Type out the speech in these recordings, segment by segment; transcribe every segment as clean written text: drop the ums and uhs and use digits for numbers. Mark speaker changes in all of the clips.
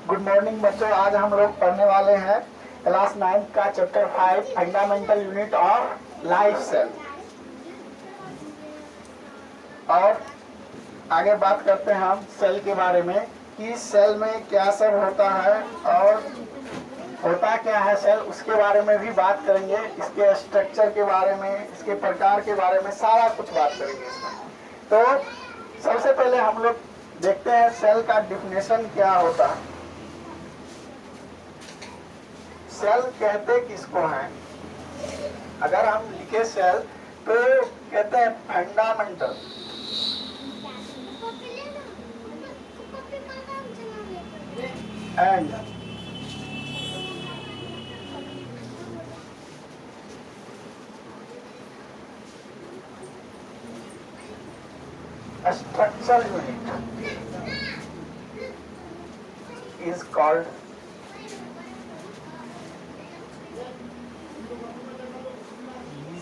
Speaker 1: Good morning बच्चों। आज हम लोग पढ़ने वाले हैं क्लास 9 का chapter 5 fundamental unit of life cell. और आगे बात करते हैं हम सेल के बारे में कि सेल में क्या सब होता है और होता क्या है सेल, उसके बारे में भी बात करेंगे। इसके स्ट्रक्चर के बारे में, इसके प्रकार के बारे में सारा कुछ बात करेंगे इसमें। तो सबसे पहले हम लोग देखते हैं सेल का डिफिनेशन क्या होता है। सेल कहते किसको हैं? अगर हम लिखे सेल तो कहते हैं fundamental and structural unit is called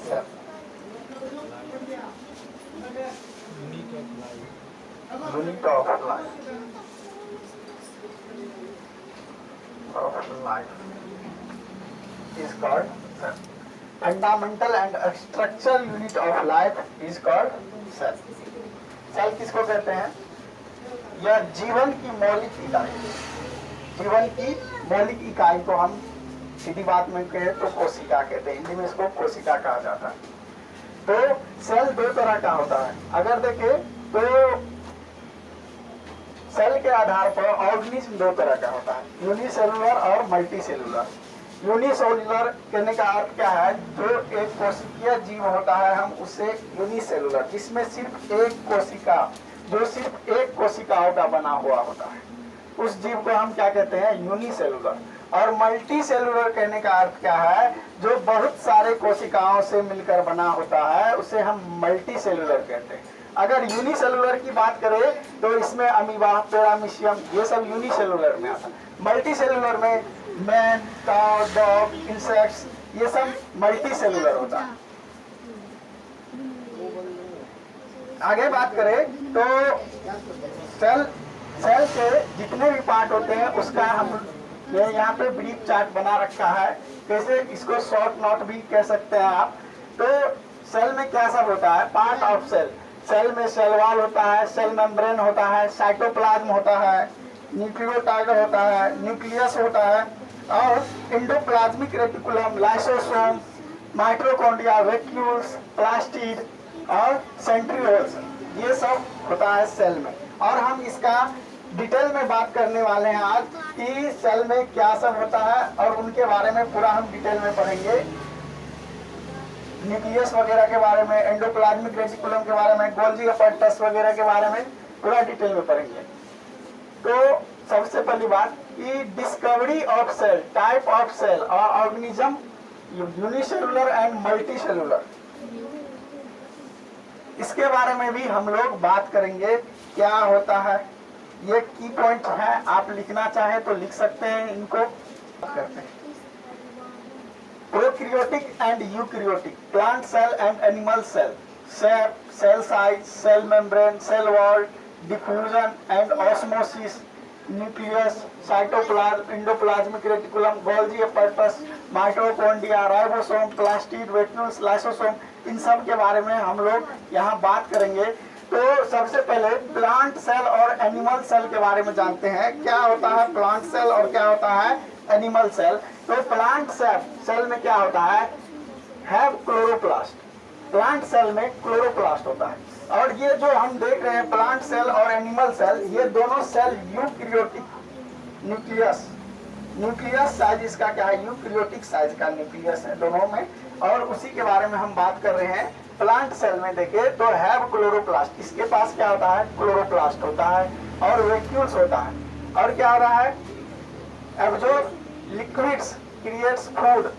Speaker 1: cell. Unit of life. Is called cell. Fundamental and structural unit of life is called cell. Cell किसको कहते हैं? यह जीवन की मौलिक इकाई, जीवन की मौलिक इकाई को हम सीधी बात में कहें तो कोशिका कहते हैं। हिंदी में इसको कोशिका कहा जाता है। तो सेल दो तरह का होता है। अगर देखें तो सेल के आधार पर ऑर्गेनिज्म दो तरह का होता है, यूनिसेलुलर और मल्टी सेलुलर। यूनिसेलुलर कहने का अर्थ क्या है? जो एक कोशिकीय जीव होता है हम उसे यूनिसेलुलर, जिसमें सिर्फ एक कोशिका, जो सिर्फ एक कोशिकाओं का बना हुआ होता है, उस जीव को हम क्या कहते हैं? यूनिसेलुलर। और मल्टी सेलुलर कहने का अर्थ क्या है? जो बहुत सारे कोशिकाओं से मिलकर बना होता है उसे हम मल्टी सेलुलर कहते हैं। अगर यूनिसेलुलर की बात करें तो इसमें अमीबा, पैरामीशियम, ये सब यूनिसेलुलर में आता है। मल्टी सेलुलर में मैन, काउ, डॉग, इंसेक्ट्स, ये सब मल्टी सेलुलर होता है। आगे बात करें तो सेल के जितने भी पार्ट होते हैं उसका हम यहाँ पे ब्रीफ चार्ट बना रखा है। कैसे इसको शॉर्ट नोट भी कह सकते हैं आप। तो सेल में क्या सब होता है? Part of cell. सेल में सेल वॉल होता है, सेल मेम्ब्रेन होता है, साइटोप्लाज्म होता है, न्यूक्लियोटाइड होता है, न्यूक्लियस होता है, और endoplasmic reticulum, lysosome, mitochondria, vacuoles, plastid और सेंट्रियोल्स, ये सब होता है सेल में। और हम इसका डिटेल में बात करने वाले हैं आज कि सेल में क्या सब होता है और उनके बारे में पूरा हम डिटेल में पढ़ेंगे। न्यूक्लियस वगैरह के बारे में, एंडोप्लाज्मिक रेटिकुलम के बारे में, गोल्जी अपैरेटस वगैरह के बारे में पूरा डिटेल में पढ़ेंगे। तो सबसे पहली बात कि discovery of cell, type of cell और organism, unicellular and multi cellular, इसके बारे में भी हम लोग बात करेंगे। क्या होता है ये की पॉइंट है, आप लिखना चाहें तो लिख सकते हैं। इनको करते हैं prokaryotic and eukaryotic, plant cell and animal cell, cell size, cell membrane, cell wall, diffusion and osmosis, nucleus, cytoplasm, endoplasmic reticulum, Golgi apparatus, mitochondria, ribosome, plastid, vacuoles, lysosome, इन सब के बारे में हम लोग यहाँ बात करेंगे। तो सबसे पहले प्लांट सेल और एनिमल सेल के बारे में जानते हैं। क्या होता है प्लांट सेल और क्या होता है एनिमल सेल? तो प्लांट सेल में क्या होता है क्लोरोप्लास्ट। प्लांट सेल में क्लोरोप्लास्ट होता है। और ये जो हम देख रहे हैं प्लांट सेल और एनिमल सेल, ये दोनों सेल यूकैरियोटिक, न्यूक्लियस साइज इसका क्या है? यूकैरियोटिक साइज का न्यूक्लियस है दोनों में। और उसी के बारे में हम बात कर रहे हैं। प्लांट सेल में देखे तो हैव क्लोरोप्लास्ट, इसके पास क्या होता है? क्लोरोप्लास्ट होता है और वैक्यूल्स होता है। और क्या हो रहा है? Absorb liquids, creates food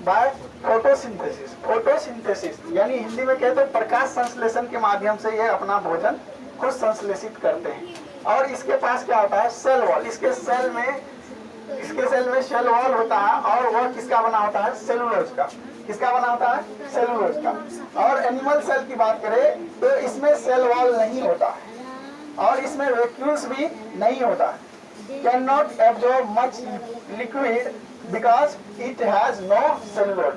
Speaker 1: by photosynthesis. Photosynthesis यानी हिंदी में कहते हैं प्रकाश संश्लेषण के माध्यम से ये अपना भोजन खुद संश्लेषित करते हैं। और इसके पास क्या होता है? Cell wall. इसके सेल में सेल वॉल होता है और वह किसका बना होता है? सेलुलोज का। किसका बना होता है? सेलुलोज का। और एनिमल सेल की बात करें तो इसमें सेल वॉल नहीं होता है और इसमें वैक्यूल्स भी नहीं होता है। Can not absorb much liquid because it has no cellulose.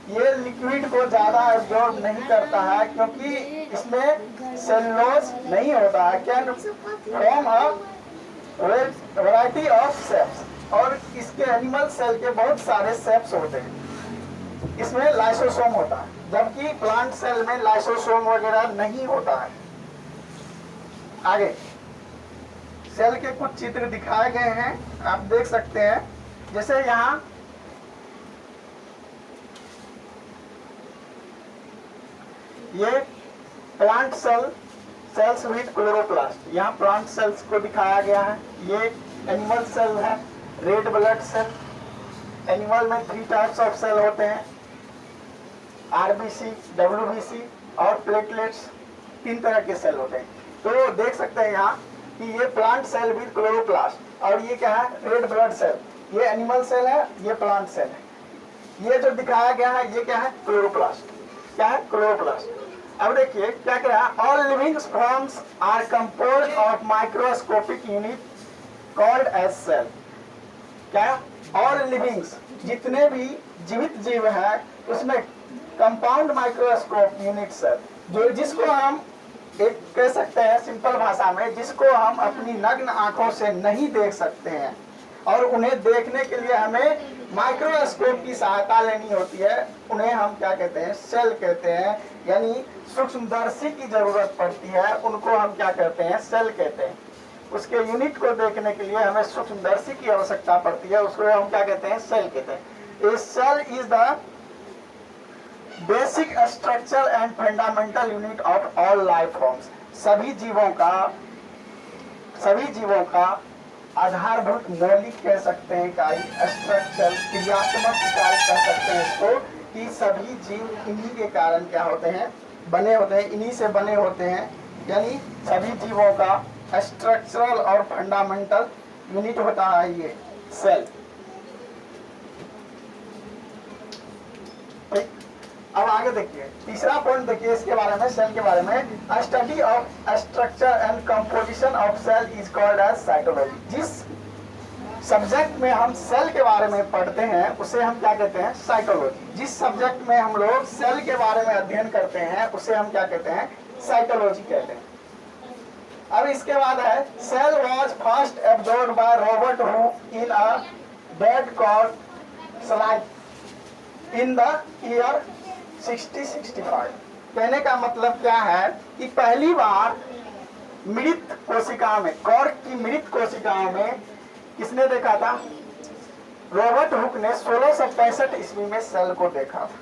Speaker 1: ये लिक्विड को ज्यादा एब्जॉर्ब नहीं करता है क्योंकि इसमें सेलुलोज नहीं होता है। Can form a variety of shapes, और इसके एनिमल सेल के बहुत सारे शेप्स होते हैं। इसमें लाइसोसोम होता है, जबकि प्लांट सेल में लाइसोसोम वगैरह नहीं होता है। आगे सेल के कुछ चित्र दिखाए गए हैं, आप देख सकते हैं। जैसे यहाँ ये प्लांट सेल्स विद क्लोरोप्लास्ट, यहाँ प्लांट सेल्स को दिखाया गया है। ये एनिमल सेल है, रेड ब्लड सेल। एनिमल में 3 टाइप्स ऑफ सेल होते हैं, आरबीसी, डब्ल्यूबीसी और प्लेटलेट्स। 3 तरह के सेल होते हैं। तो देख सकते हैं यहाँ कि ये प्लांट सेल विद क्लोरोप्लास्ट, और ये क्या है, रेड ब्लड सेल। ये एनिमल सेल है, ये प्लांट सेल है। ये जो दिखाया गया है ये क्या है, क्लोरोप्लास्ट। क्या है, क्लोरोप्लास्ट। अब देखिए क्या कह रहा है, all living forms are composed of microscopic unit called as cell. क्या, ऑल लिविंग्स, जितने भी जीवित जीव है उसमें कंपाउंड माइक्रोस्कोप यूनिट सेल, जो जिसको हम एक कह सकते हैं सिंपल भाषा में, जिसको हम अपनी नग्न आंखों से नहीं देख सकते हैं, और उन्हें देखने के लिए हमें माइक्रोस्कोप की सहायता लेनी होती है। उन्हें हम क्या कहते हैं, सेल कहते हैं। यानी सूक्ष्मदर्शी की जरूरत पड़ती है, उनको हम क्या कहते हैं, सेल कहते हैं। उसके यूनिट को देखने के लिए हमें सूक्ष्मदर्शी की आवश्यकता पड़ती है, उसको हम क्या कहते हैं, सेल कहते हैं। A cell is the basic structure and fundamental unit of all life forms. सभी जीवों का आधारभूत मौलिक कह सकते हैं इकाई, स्ट्रक्चर क्रियात्मक इकाई कह सकते हैं इसको, कि सभी जीव इन्हीं के कारण क्या होते हैं, बने होते हैं, इन्हीं से बने होते हैं। यानी सभी जीवों का स्ट्रक्चरल और फंडामेंटल यूनिट होता है ये सेल। ठीक, अब आगे देखिए तीसरा पॉइंट देखिए इसके बारे में, सेल के बारे में। Study of structure and composition of cell is called as cytology. जिस सब्जेक्ट में हम सेल के बारे में पढ़ते हैं उसे हम क्या कहते हैं, साइटोलॉजी। जिस सब्जेक्ट में हम लोग सेल के बारे में अध्ययन करते हैं उसे हम क्या कहते हैं, साइटोलॉजी कहते हैं। अब इसके बाद है, cell was first absorbed by Robert Hooke in a bed called slide in the year 6065। कहने का मतलब क्या है कि पहली बार मृत कोशिका में, कॉर्क की मृत कोशिकाओं में किसने देखा था, रॉबर्ट हुक ने 1665 ईस्वी में सेल को देखा था।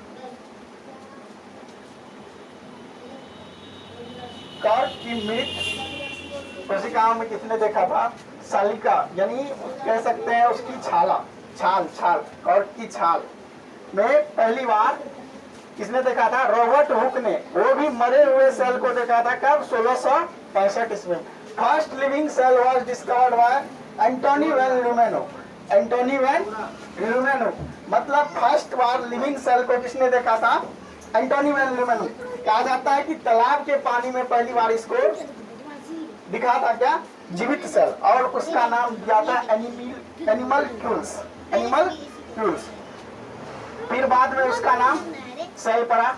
Speaker 1: कॉर्क की मृत कोशिकाओं में किसने देखा था, सालिका, यानी कह सकते हैं उसकी छाल कॉर्क की छाल में पहली बार किसने देखा था, रॉबर्ट हुक ने। वो भी मरे हुए सेल को देखा था, कब, 1665 ईस्वी में। First living cell was discovered by Antonie van Leeuwenhoek. Antonie van Leeuwenhoek मतलब फर्स्ट बार लिविंग सेल को किसने देखा था, एंटोनी वैन ल्यूमेनो। कहा जाता है कि तालाब के पानी में पहली बार इसको दिखा था क्या, जीवित सेल, और उसका नाम दिया था एनिमल क्यूल्स। फिर बाद में उसका नाम सेल पड़ा।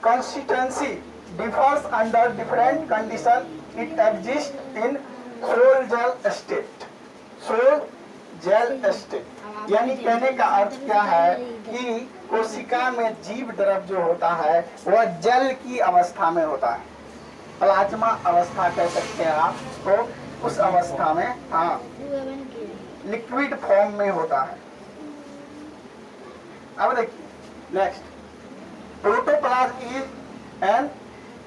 Speaker 1: Consistency differs under different condition, it exist in sol gel state. यानी कहने का अर्थ क्या है कि कोशिका में जीव द्रव जो होता है वह जल की अवस्था में होता है, प्लाज्मा अवस्था कह सकते हैं आप, तो उस अवस्था में, हाँ, लिक्विड फॉर्म में होता है। अब देखिए next, protoplasm is an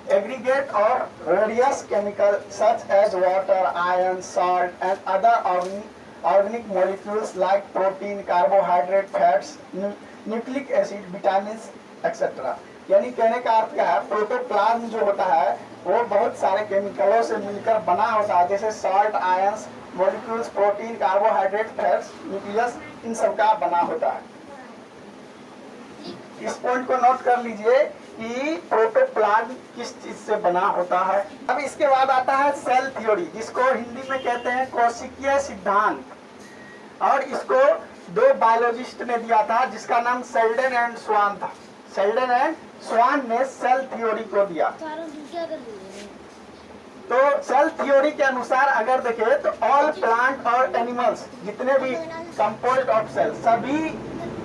Speaker 1: aggregate of various chemicals such as water, iron, salt and other organic molecules like protein, carbohydrate, fats, nucleic acid, vitamins etc. यानी कहने का अर्थ क्या है, प्रोटोप्लाज्म जो होता है वो बहुत सारे केमिकलों से मिलकर बना होता है, जैसे salt, ions, molecules, protein, carbohydrate, fats, nucleus, इन सब का बना होता है। इस पॉइंट को नोट कर लीजिए कि प्रोटोप्लाज्म किस चीज से बना होता है। अब इसके बाद आता है सेल थ्योरी, जिसको हिंदी में कहते हैं कोशिकीय सिद्धांत, और इसको दो बायोलॉजिस्ट ने दिया था जिसका नाम सेल्डन एंड स्वान था। सेल्डन एंड स्वान ने सेल थ्योरी को दिया। तो सेल थ्योरी के अनुसार अगर देखें तो ऑल प्लांट और एनिमल्स, जितने भी कंपोज्ड ऑफ सेल, सभी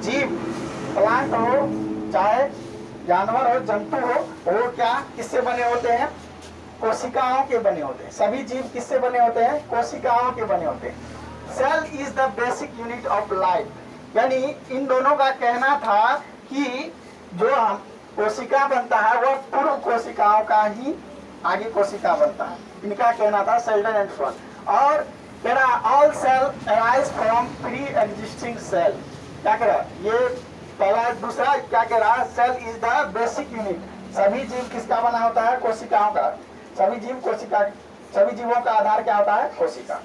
Speaker 1: जीव, प्लांट हो चाहे जानवर हो, जंतु हो, वो क्या किससे बने होते हैं? कोशिकाओं के बने होते हैं। सभी जीव किससे बने होते हैं? कोशिकाओं के बने होते हैं। Cell is the basic unit of life, यानी इन दोनों का कहना था कि जो हम कोशिका बनता है वह पूर्व कोशिकाओं का ही आगे कोशिका बनता है। इनका कहना था सेल्डन एंड स्वान। और कह रहा all cell arise from pre existing cell. क्या कह रहा ये पहला। दूसरा क्या कह रहा? Cell is the basic unit. सभी जीव किसका बना होता है? कोशिकाओं का। सभी जीव कोशिका, सभी जीवों का आधार क्या होता है? कोशिका।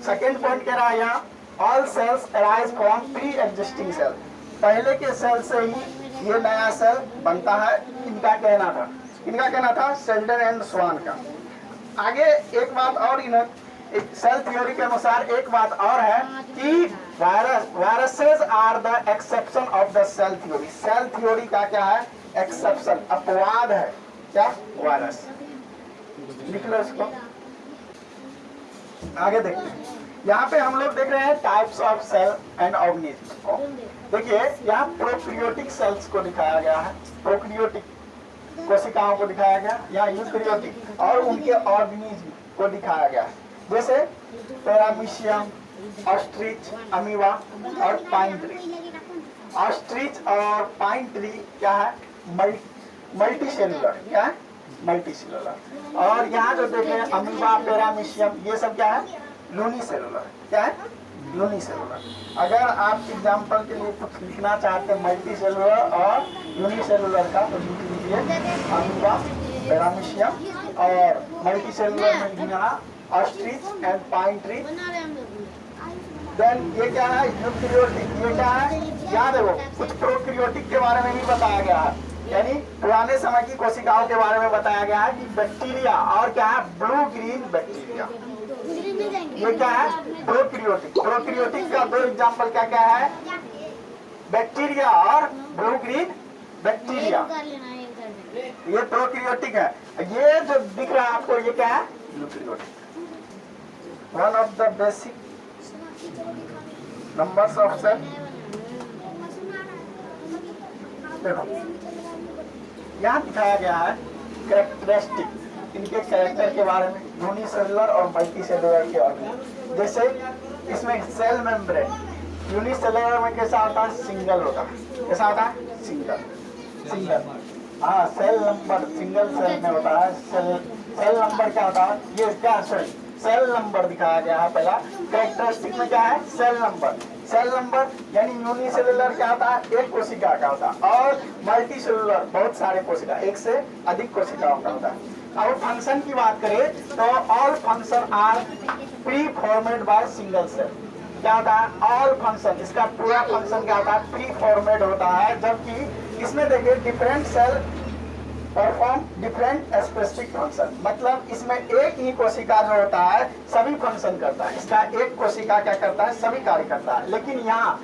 Speaker 1: सेकेंड पॉइंट कह रहा है यहाँ all cells arise from pre existing cell. पहले के सेल से ही ये नया सेल बनता है, इनका कहना था। इनका कहना था सेल्डन एंड स्वान का। आगे एक बात और, इन सेल थ्योरी के अनुसार एक बात और है कि viruses are the exception of the cell theory. Cell theory का क्या है? एक्सेप्शन, अपवाद है। क्या? वायरस। लिख लो इसको। आगे देखते हैं। यहाँ पे हम लोग देख रहे हैं types of cell and organism को। देखिए यहाँ प्रोकैरियोटिक सेल्स को दिखाया गया है, प्रोकैरियोटिक कोशिकाओं को दिखाया गया, यहाँ यूकैरियोटिक और उनके ऑर्गेनिज्म को दिखाया गया है। जैसे पैरामीशियम, ऑस्ट्रिच, अमीबा और पाइन ट्री। ऑस्ट्रिच और पाइन ट्री क्या है? Multi cellular. क्या है? Multi cellular. और यहाँ जो देखें अमीबा, पैरामीशियम, ये सब क्या है? यूनिसेलुलर। क्या है? यूनिसेलुलर। अगर आप एग्जांपल के लिए कुछ लिखना चाहते हैं मल्टी सेलुलर और यूनिसेलुलर का, तो लिख लीजिए अमीबा, पैरामीशियम और मल्टी सेलुलर में लिखना ostrich and pine tree. Then ये क्या है? यूकैरियोटिक। ये क्या है? याद है वो कुछ प्रोकैरियोटिक के बारे में भी बताया गया है, यानी पुराने समय की कोशिकाओं के बारे में बताया गया है कि बैक्टीरिया, और क्या है? Blue green bacteria. ये क्या है? प्रोकैरियोटिक। प्रोकैरियोटिक का दो एग्जांपल क्या क्या है? बैक्टीरिया और ब्लू ग्रीन बैक्टीरिया। ये प्रोकैरियोटिक है। ये जो दिख रहा है आपको, ये क्या है? Eukaryotic. One of the basic numbers of cell. देखो यहाँ दिखाया गया है कैरेक्टरिस्टिक, इनके कैरेक्टर के बारे में, यूनिसेलुलर और मल्टी सेलुलर के ऑर्गेनिज्म। जैसे इसमें सेल मेम्ब्रेन, यूनिसेलुलर में कैसा होता है? सिंगल होता है। कैसा होता है? सिंगल। हाँ, सेल नंबर सिंगल सेल में होता है। सेल नंबर क्या होता है? ये क्या? सेल नंबर दिखाया गया है पहला। कैरेक्टरिस्टिक में क्या है? Cell number. सेल नंबर यानी यूनिसेलुलर क्या होता है? एक कोशिका का होता है, और मल्टी सेलुलर बहुत सारे कोशिका, एक से अधिक कोशिकाओं का होता है। अब फंक्शन की बात करें तो all function are preformed by single cell. क्या होता है? ऑल फंक्शन, इसका पूरा फंक्शन क्या होता है? प्री फॉर्मेड होता है। जबकि इसमें देखिए different cell perform different specific function, मतलब इसमें एक ही कोशिका जो होता है सभी फंक्शन करता है। इसका एक कोशिका क्या करता है? सभी कार्य करता है। लेकिन यहाँ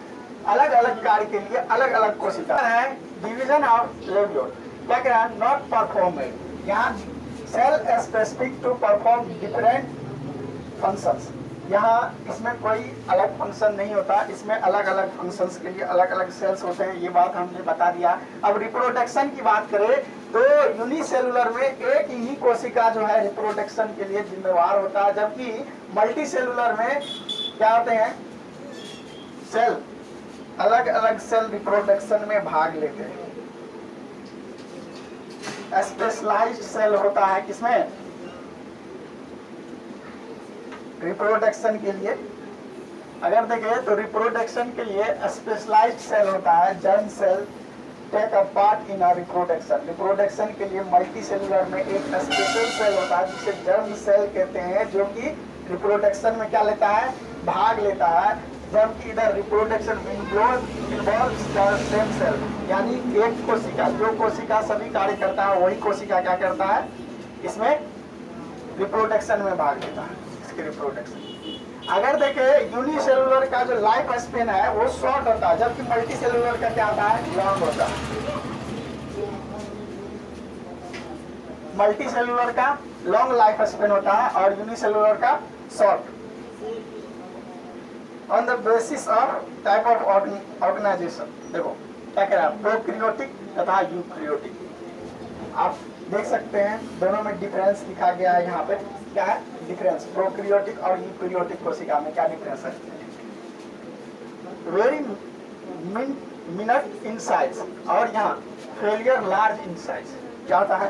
Speaker 1: अलग अलग कार्य के लिए अलग अलग कोशिका है। डिवीजन ऑफ लेब्यूल क्या कह रहा है? Not performed. यहाँ cell specific to perform different functions. यहाँ इसमें कोई अलग फंक्शन नहीं होता, इसमें अलग अलग फंक्शंस के लिए अलग अलग सेल्स होते हैं। ये बात हमने बता दिया। अब रिप्रोडक्शन की बात करें तो यूनिसेलुलर में एक ही कोशिका जो है रिप्रोडक्शन के लिए जिम्मेवार होता है, जबकि मल्टी सेलुलर में क्या होते हैं? सेल, अलग अलग सेल रिप्रोडक्शन में भाग लेते हैं। स्पेशलाइज्ड सेल होता है किसमें? रिप्रोडक्शन के लिए। अगर देखें तो रिप्रोडक्शन के लिए स्पेशलाइज्ड सेल होता है। Germ cell take a part in reproduction. Reproduction के लिए मल्टी सेलुलर में एक स्पेशल सेल होता है जिसे जर्म सेल कहते हैं, जो कि रिप्रोडक्शन में क्या लेता है? भाग लेता है। जबकि इधर reproduction involves the same cell, यानी एक कोशिका, जो कोशिका सभी कार्य करता है वही कोशिका क्या करता है, इसमें रिप्रोडक्शन में भाग लेता है, इसके रिप्रोडक्शन। अगर देखें यूनिसेलुलर का जो लाइफ स्पेन है वो शॉर्ट होता है, जबकि मल्टी सेलुलर का क्या होता है, लॉन्ग होता है। मल्टी सेलुलर का लॉन्ग लाइफ स्पेन होता है और यूनिसेलुलर का short. On the basis of type of organisation, देखो क्या कह रहा है, प्रोकैरियोटिक तथा यूकैरियोटिक। आप देख सकते हैं दोनों में डिफरेंस लिखा गया है। यहाँ पे क्या है डिफरेंस, प्रोकैरियोटिक और यूकैरियोटिक कोशिका में क्या डिफरेंस है। वेरी मिनट इन साइज और यहाँ फेलियर लार्ज इन साइज। क्या होता है,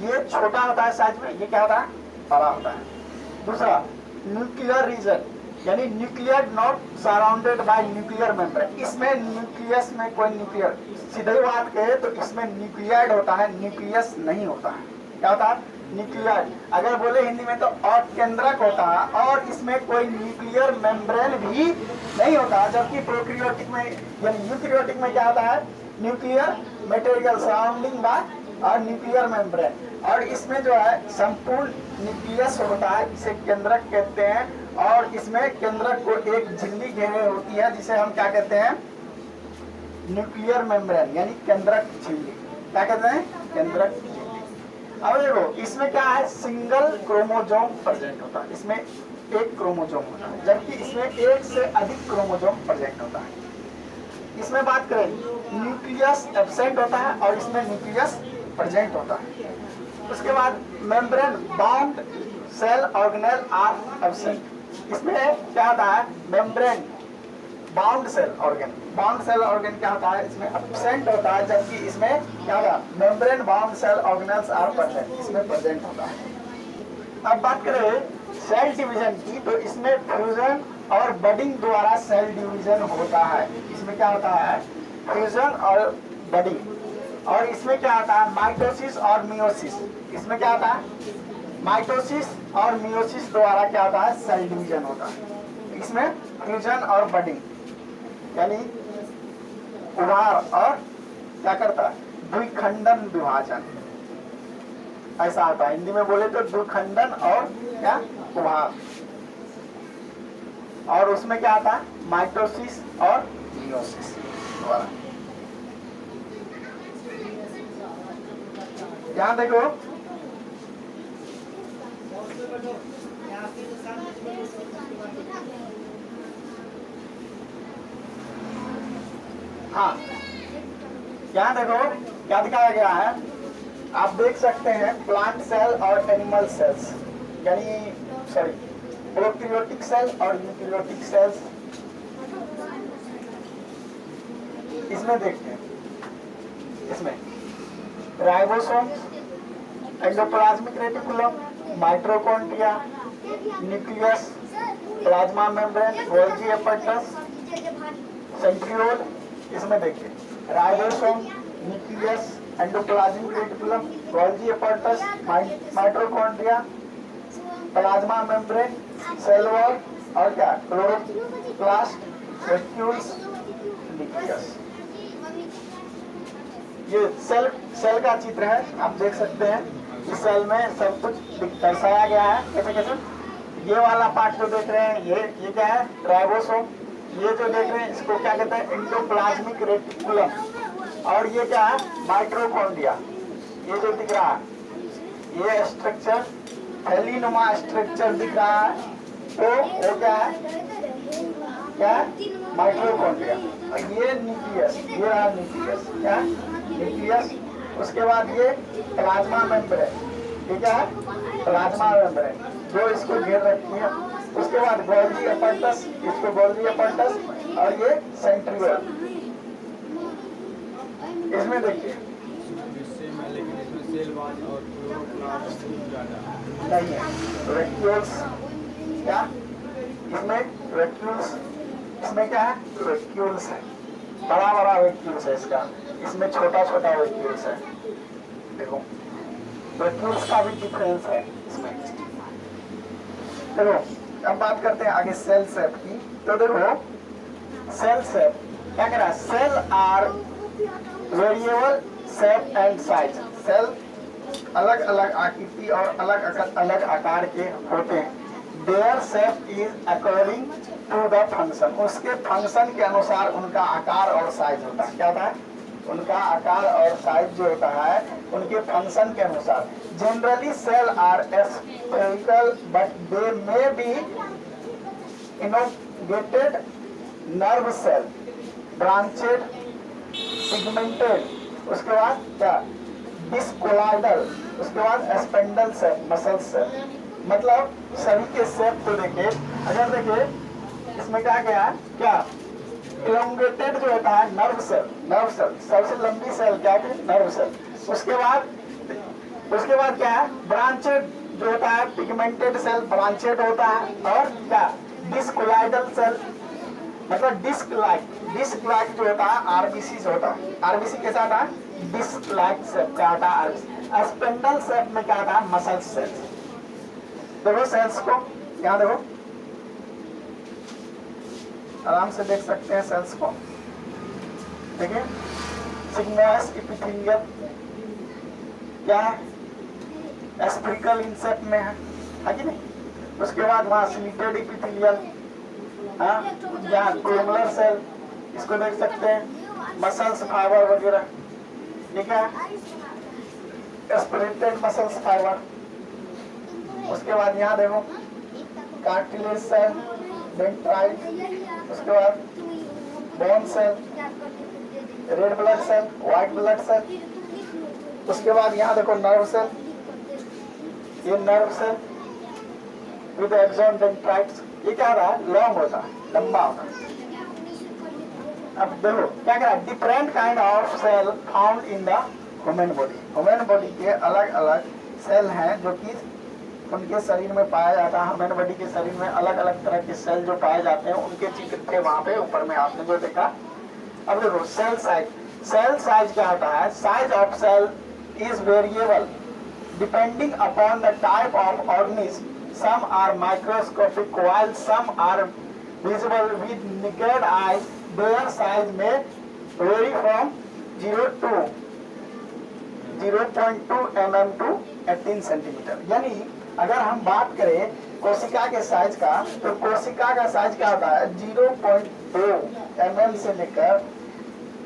Speaker 1: ये छोटा होता है साइज में, ये क्या होता है, बड़ा होता है। दूसरा न्यूक्लियर रीजन, यानी nuclear not surrounded by nuclear membrane. इसमें न्यूक्लियस में कोई न्यूक्लियर, सीधे बात कहे तो इसमें न्यूक्लियाइड होता है, न्यूक्लियस नहीं होता है। क्या होता है, न्यूक्लियाइड। अगर बोले हिंदी में तो केंद्रक होता है और इसमें कोई न्यूक्लियर मेम्ब्रेन भी नहीं होता। जबकि प्रोकैरियोटिक में यानी यूकैरियोटिक में क्या होता है, न्यूक्लियर मटेरियल सराउंडिंग बाय और न्यूक्लियर मेम्ब्रेन, और इसमें जो है संपूर्ण न्यूक्लियस होता है, इसे केंद्रक कहते हैं। और इसमें केंद्रक को एक झिल्ली घेरे होती है जिसे हम क्या कहते हैं, न्यूक्लियर मेम्ब्रेन, यानी केंद्रक झिल्ली। क्या कहते हैं, केंद्रक झिल्ली। अब देखो इसमें क्या है, सिंगल क्रोमोजोम प्रेजेंट होता है, इसमें एक क्रोमोजोम होता है, जबकि इसमें एक से अधिक क्रोमोजोम प्रेजेंट होता है। इसमें बात करें न्यूक्लियस एब्सेंट होता है और इसमें न्यूक्लियस प्रेजेंट होता है। उसके बाद membrane bound cell organelle are absent. इसमें क्या होता है, membrane bound cell organ, bound cell organ क्या होता है, इसमें एब्सेंट होता है, जबकि इसमें क्या होगा, membrane bound cell organelles are present, इसमें प्रेजेंट होता है। अब बात करें सेल डिवीजन की, तो इसमें फ्यूजन और बडिंग द्वारा सेल डिवीजन होता है। इसमें क्या होता है, फ्यूजन और बडिंग। और इसमें क्या होता है, माइटोसिस और मियोसिस। इसमें क्या होता है, माइटोसिस और मियोसिस द्वारा क्या होता है, सेल डिवीजन होता है। इसमें फ्यूजन और बडिंग यानी उभार और क्या करता है, द्विखंडन विभाजन, ऐसा आता है। हिंदी में बोले तो द्विखंडन और क्या, उभार। और उसमें क्या आता है, माइटोसिस और मियोसिस द्वारा। ध्यान देखो, हाँ यहाँ देखो क्या दिखाया गया है, आप देख सकते हैं प्लांट सेल और एनिमल सेल्स, यानी सॉरी प्रोकैरियोटिक सेल और यूकैरियोटिक सेल्स। इसमें देखते हैं, इसमें ribosome, endoplasmic reticulum, mitochondria, nucleus, plasma membrane, Golgi apparatus, centriole. इसमें देखिए ribosome, nucleus, endoplasmic reticulum, Golgi apparatus, mitochondria, plasma membrane, cell wall और क्या, क्लोरोप्लास्ट, वेस्क्यूल्स, न्यूक्लियस। ये सेल का चित्र है, आप देख सकते हैं। इस सेल में सब कुछ दर्शाया गया है, कैसे कैसे। ये वाला पार्ट जो देख रहे हैं ये क्या है, राइबोसोम। ये जो देख रहे हैं इसको क्या कहते हैं, एंडोप्लाज्मिक रेटिकुलम। और ये क्या है, माइटोकॉन्ड्रिया। ये जो दिख रहा है ये स्ट्रक्चर, थैलीनुमा स्ट्रक्चर दिख रहा है, तो वो क्या है, क्या माइटोकॉन्ड्रिया। और ये न्यूक्लियस, ये रहा न्यूक्लियस, क्या न्यूक्लियस। उसके बाद ये प्लाज्मा मेम्ब्रेन, ठीक है, प्लाज्मा मेम्ब्रेन जो इसको घेर रखी है। उसके बाद गोल्गी एपर्टस, इसको गोल्गी एपर्टस, और ये सेंट्रियोल। इसमें देखिए नहीं है रेक्यूल्स, क्या इसमें रेक्यूल्स, इसमें क्या है, रेक्यूल्स है, बड़ा बड़ा रेक्यूल्स है इसका, इसमें छोटा छोटा रेक्यूल्स है। देखो रेक्यूल्स का भी डिफरेंस है इसमें। चलो अब बात करते हैं आगे सेल सेप की। तो देखो सेल शेप क्या कह रहा है, cell are variable shape and size. Cell अलग अलग आकृति और अलग अलग आकार के होते हैं। Their shape is according to the function, उसके फंक्शन के अनुसार उनका आकार और साइज होता है। क्या होता है, उनका आकार और साइज जो होता है उनके फंक्शन के अनुसार। Generally cell are spherical but they may be elongated, nerve cell, branched, pigmented, उसके बाद क्या डिस्कोलाइडल, उसके बाद स्पेंडल सेल, मसल सेल। मतलब सभी के शेप को देखिए, अगर देखिए इसमें क्या गया क्या इलोंगेटेड जो होता है नर्व सेल, नर्व सेल सबसे लंबी सेल क्या है, नर्व सेल। उसके बाद क्या है ब्रांचेड जो होता है, पिगमेंटेड सेल ब्रांचेड होता है। और क्या डिस्कोलाइडल सेल, मतलब डिस्क लाइक जो होता है आरबीसी से होता है। आरबीसी के साथ है डिस्क लाइक सेल क्या होता है आरबीसी। स्पेंडल सेल में क्या होता है मसल सेल। देखो सेल्स को, यहाँ देखो आराम से देख सकते हैं सेल्स को। देखिए सिग्मोइड एपिथेलियल क्या है, स्फेरिकल इन शेप में है कि नहीं। उसके बाद वहाँ स्लिटेड एपिथेलियल, यहाँ ग्लोमुलर सेल, इसको देख सकते हैं, मसल्स फाइबर वगैरह, ठीक है, एस्पिरेटेड मसल्स फाइबर। उसके बाद यहाँ देखो कार्टिलेज सेल, डेंड्राइट, उसके बाद bone cell, red blood cell, white blood cell. उसके बाद यहाँ देखो नर्व सेल, ये nerve cell with axon dendrites. ये क्या रहा है, लॉन्ग होता है, लंबा होता है। अब देखो क्या कह रहा है, different kind of cell found in the human body. Human body के अलग अलग सेल हैं जो कि उनके शरीर में पाया जाता है। ह्यूमन बॉडी के शरीर में अलग अलग तरह के सेल जो पाए जाते हैं उनके चित्र थे वहां पे ऊपर में आपने जो देखा। अब देखो सेल साइज, सेल साइज क्या होता है, size of cell is variable depending upon the type of organism. Some are microscopic while some are visible with naked eye. Their size may vary from 0.2 mm to 18 centimetre. यानी अगर हम बात करें कोशिका के साइज का, तो कोशिका का साइज क्या होता है 0.2 mm से लेकर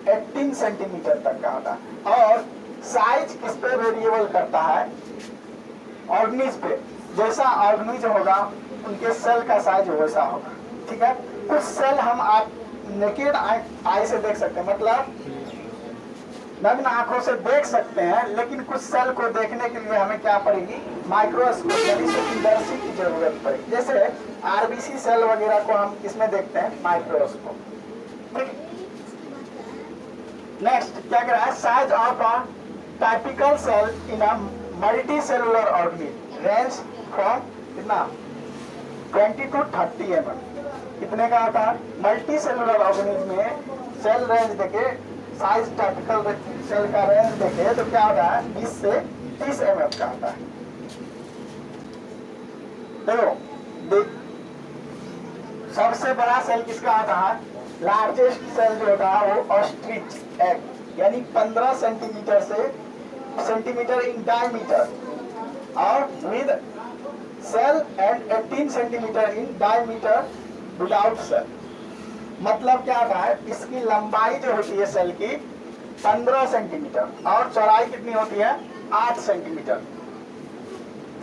Speaker 1: 18 सेंटीमीटर तक का होता है। और साइज किस पे वेरिएबल करता है, ऑर्गेनिज्म पे। जैसा ऑर्गेनिज्म होगा उनके सेल का साइज वैसा होगा, ठीक है। कुछ सेल हम आप नेकेड आई से देख सकते हैं, मतलब नग्न आंखों से देख सकते हैं, लेकिन कुछ सेल को देखने के लिए हमें क्या पड़ेगी, माइक्रोस्कोप यानी सूक्ष्मदर्शी की जरूरत पड़ेगी। जैसे आरबीसी सेल वगैरह को हम किसमें देखते हैं, माइक्रोस्कोप। नेक्स्ट क्या कह रहा है, size of a typical cell in a multicellular organism range from कितना 20 to 30 mm। कितने का होता है, मल्टी सेलुलर ऑर्गेनिज्म में सेल रेंज देखे, साइज टाइपिकल सेल का रेंज देखे तो क्या होता है 20 से 30 mm का होता है। देखो सबसे बड़ा सेल किसका होता है, लार्जेस्ट सेल जो होता है वो ऑस्ट्रिच एग, यानी 15 सेंटीमीटर इन डायमीटर और with cell and 18 centimetre in diameter without cell. मतलब क्या होता है, इसकी लंबाई जो होती है सेल की 15 सेंटीमीटर और चौड़ाई कितनी होती है 8 सेंटीमीटर।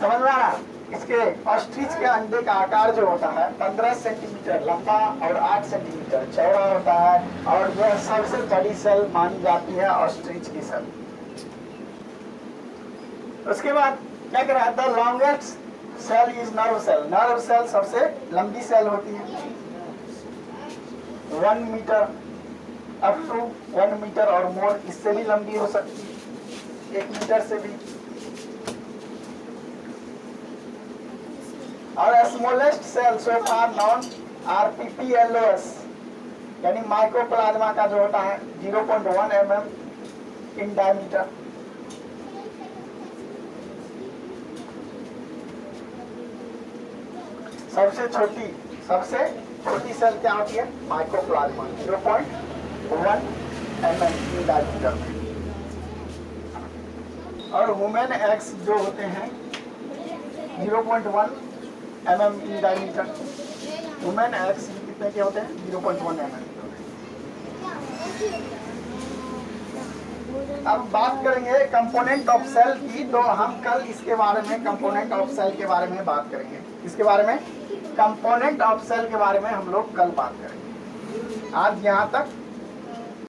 Speaker 1: समझ में आ रहा, इसके ऑस्ट्रिच के अंडे का आकार जो होता है 15 सेंटीमीटर लंबा और 8 सेंटीमीटर चौड़ा होता है। और यह सबसे बड़ी सेल मानी जाती है ऑस्ट्रिच की सेल। उसके बाद क्या कह रहा है, the longest cell is nerve cell. Nerve cell सबसे लंबी सेल होती है, 1 मीटर अप टू 1 मीटर और मोर, इससे भी लंबी हो सकती है, 1 मीटर से भी। और स्मॉलेस्ट सेल सो फार नॉन RPPLOS यानी माइक्रोप्लाज्मा का जो होता है 0.1 mm इन डायमीटर। सबसे छोटी सेल क्या होती है? माइक्रोप्लाज्मा 0.1 mm इन डायमीटर में। और ह्यूमन एग्स जो होते हैं 0.1 mm in diameter. Human eggs कितने के होते हैं? 0.1 mm। अब बात करेंगे कंपोनेंट ऑफ सेल की, तो हम कल इसके बारे में कंपोनेंट ऑफ सेल के बारे में बात करेंगे। इसके बारे में कंपोनेंट ऑफ सेल के बारे में हम लोग कल बात करेंगे। आज यहाँ तक